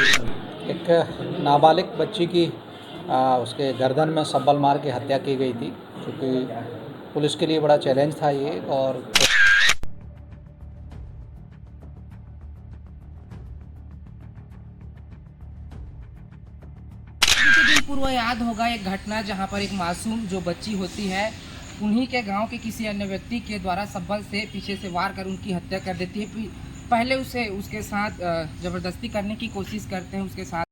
एक नाबालिग बच्ची की उसके गर्दन में सब्बल मार के हत्या की गई थी, क्योंकि पुलिस के लिए बड़ा चैलेंज था ये। और बीते दिन पूर्व याद होगा एक घटना जहां पर एक मासूम जो बच्ची होती है उन्हीं के गांव के किसी अन्य व्यक्ति के द्वारा सब्बल से पीछे से वार कर उनकी हत्या कर देती है। पहले उसे उसके साथ जबरदस्ती करने की कोशिश करते हैं उसके साथ।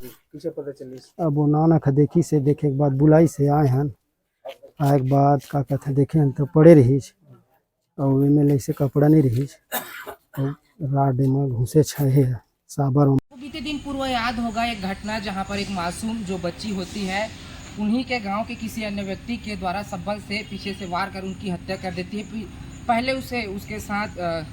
पीछे पता चली। अब वो नानक देखी से देखे के बाद बुलाई से आए हैं। आए के बाद का कहते देखे हैं तो पड़े रही और एम से कपड़ा नहीं रही और राड में घुसे छे साबर में। बीते दिन पूर्व याद होगा एक घटना जहां पर एक मासूम जो बच्ची होती है उन्हीं के गांव के किसी अन्य व्यक्ति के द्वारा सब्बल से पीछे से वार कर उनकी हत्या कर देती है। पहले उसे उसके साथ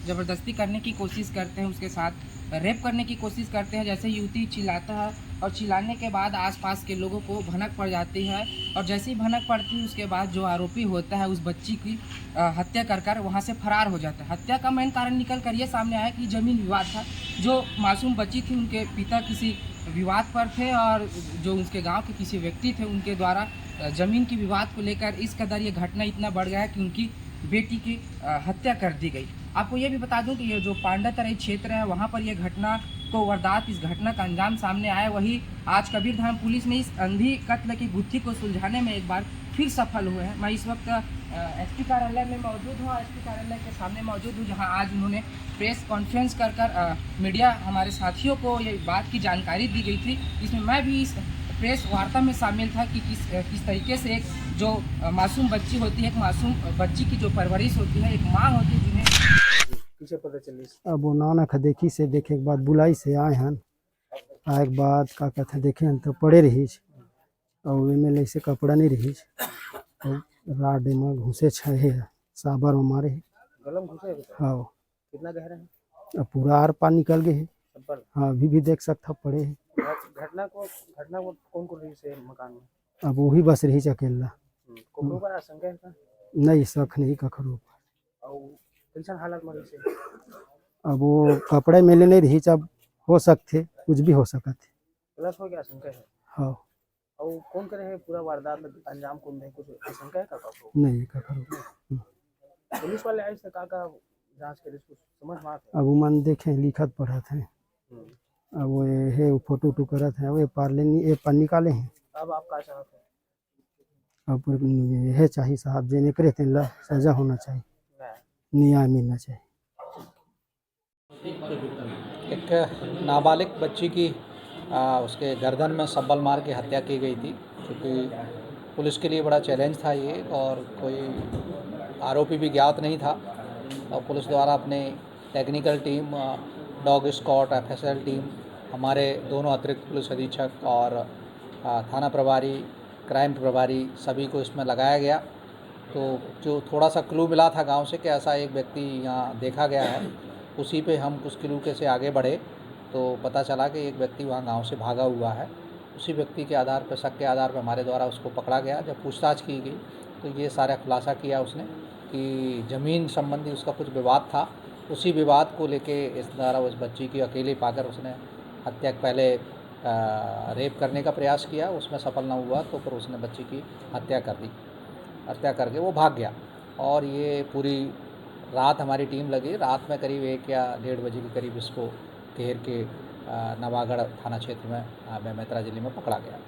जबरदस्ती करने की कोशिश करते हैं, उसके साथ रेप करने की कोशिश करते हैं। जैसे युवती चिल्लाता है और चिल्लाने के बाद आसपास के लोगों को भनक पड़ जाती है और जैसे ही भनक पड़ती है उसके बाद जो आरोपी होता है उस बच्ची की हत्या कर वहाँ से फरार हो जाता है। हत्या का मेन कारण निकल कर ये सामने आया कि जमीन विवाद था। जो मासूम बच्ची थी उनके पिता किसी विवाद पर थे और जो उसके गांव के किसी व्यक्ति थे उनके द्वारा ज़मीन की विवाद को लेकर इस कदर ये घटना इतना बढ़ गया कि उनकी बेटी की हत्या कर दी गई। आपको ये भी बता दूं कि ये जो पांडातराई क्षेत्र है वहाँ पर यह घटना को वारदात इस घटना का अंजाम सामने आया। वही आज कबीरधाम पुलिस ने इस अंधी कत्ल की गुत्थी को सुलझाने में एक बार फिर सफल हुए हैं। मैं इस वक्त एसपी कार्यालय में मौजूद हूँ, एसपी कार्यालय के सामने मौजूद हूँ, जहाँ आज उन्होंने प्रेस कॉन्फ्रेंस कर मीडिया हमारे साथियों को ये बात की जानकारी दी गई थी। इसमें मैं भी इस प्रेस वार्ता में शामिल था कि किस तरीके से एक जो मासूम बच्ची होती है, एक मासूम बच्ची की जो परवरिश होती है, एक माँ होती है जिन्हें पीछे पता चली। अब वो नानक देखी से देखे के बाद बुलाई से आए हैं। आए के बाद का कहते देखे हैं तो पड़े रही और एम से कपड़ा नहीं रही और राड में घुसे छे साबर में मारे। गलम घुसे है। हाँ कितना गहरा है? अब पूरा आर पार निकल गए है। सब्बल। हाँ अभी भी देख सकता पड़े है। घटना को कौन को रही से मकान में? अब वही बस रही अकेला। कोकरो पर आशंका है का? नहीं शक नहीं कखरो। और कैसा हालत में रही से? अब वो कपड़े मेले नहीं रही, अब हो सकते कुछ भी हो सकते। गलत हो गया आशंका है। हाँ और कौन करे है पूरा वारदात में अंजाम कौन दे कुछ आशंका है का? नहीं कखरो। पुलिस वाले आए से का जांच करे कुछ समझ में आता अब वो मन देखे लिखत पढ़त है। है। अब वो है वो फोटो उटो करत है, वो पार ले पर निकाले हैं। अब आप का चाहते हैं? अब यह चाहिए साहब जेने करे तेन ला सजा होना चाहिए, नहीं। न्याय मिलना चाहिए। एक नाबालिग बच्ची की उसके गर्दन में सब्बल मार के हत्या की गई थी, क्योंकि पुलिस के लिए बड़ा चैलेंज था ये। और कोई आरोपी भी ज्ञात नहीं था और पुलिस द्वारा अपने technical team, dog squad, FSL team, हमारे दोनों अतिरिक्त पुलिस अधीक्षक और थाना प्रभारी, क्राइम प्रभारी, सभी को इसमें लगाया गया। तो जो थोड़ा सा क्लू मिला था गांव से कि ऐसा एक व्यक्ति यहाँ देखा गया है, उसी पे हम कुछ क्लू के से आगे बढ़े तो पता चला कि एक व्यक्ति वहाँ गांव से भागा हुआ है। उसी व्यक्ति के आधार पर, शक के आधार पर हमारे द्वारा उसको पकड़ा गया। जब पूछताछ की गई तो ये सारा खुलासा किया उसने कि ज़मीन संबंधी उसका कुछ विवाद था। उसी विवाद को लेके इस द्वारा उस बच्ची की अकेले पाकर उसने हत्या, पहले रेप करने का प्रयास किया, उसमें सफल न हुआ तो फिर उसने बच्ची की हत्या कर दी। हत्या करके वो भाग गया। और ये पूरी रात हमारी टीम लगी। रात में करीब 1 या 1:30 बजे के करीब इसको घेर के नवागढ़ थाना क्षेत्र में बेमेतरा जिले में पकड़ा गया।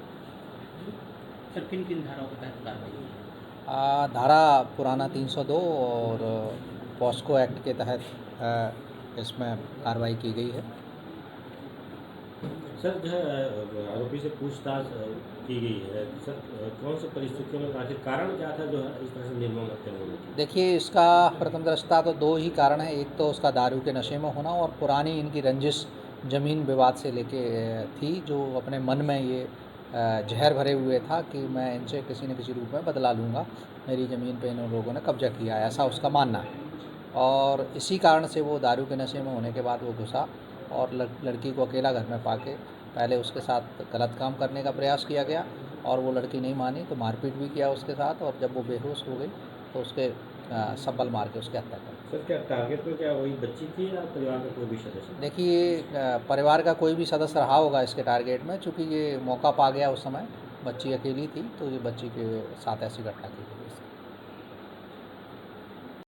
सर किन किन धाराओं के तहत कार्रवाई? धारा पुराना 302 और पॉस्को एक्ट के तहत इसमें कार्रवाई की गई है। सर जो है आरोपी से पूछताछ की गई है, सर कौन सी परिस्थितियों में, आखिर कारण क्या था जो है इस तरह से निर्मम हत्या होने की? देखिए, इसका प्रथम दृष्टया तो 2 ही कारण हैं। एक तो उसका दारू के नशे में होना और पुरानी इनकी रंजिश ज़मीन विवाद से लेके थी, जो अपने मन में ये जहर भरे हुए था कि मैं इनसे किसी न किसी रूप में बदला लूँगा, मेरी ज़मीन पे इन लोगों ने कब्जा किया है, ऐसा उसका मानना है। और इसी कारण से वो दारू के नशे में होने के बाद वो घुसा और लड़की को अकेला घर में पाके पहले उसके साथ गलत काम करने का प्रयास किया गया और वो लड़की नहीं मानी तो मारपीट भी किया उसके साथ। और जब वो बेहोश हो गई तो उसके सब्बल मार के उसकी हत्या कर दी। सर क्या टारगेट में क्या वही बच्ची थी या परिवार का कोई भी सदस्य? देखिए परिवार का कोई भी सदस्य रहा होगा इसके टारगेट में, चूँकि ये मौका पा गया उस समय, बच्ची अकेली थी तो ये बच्ची के साथ ऐसी घटना की गई।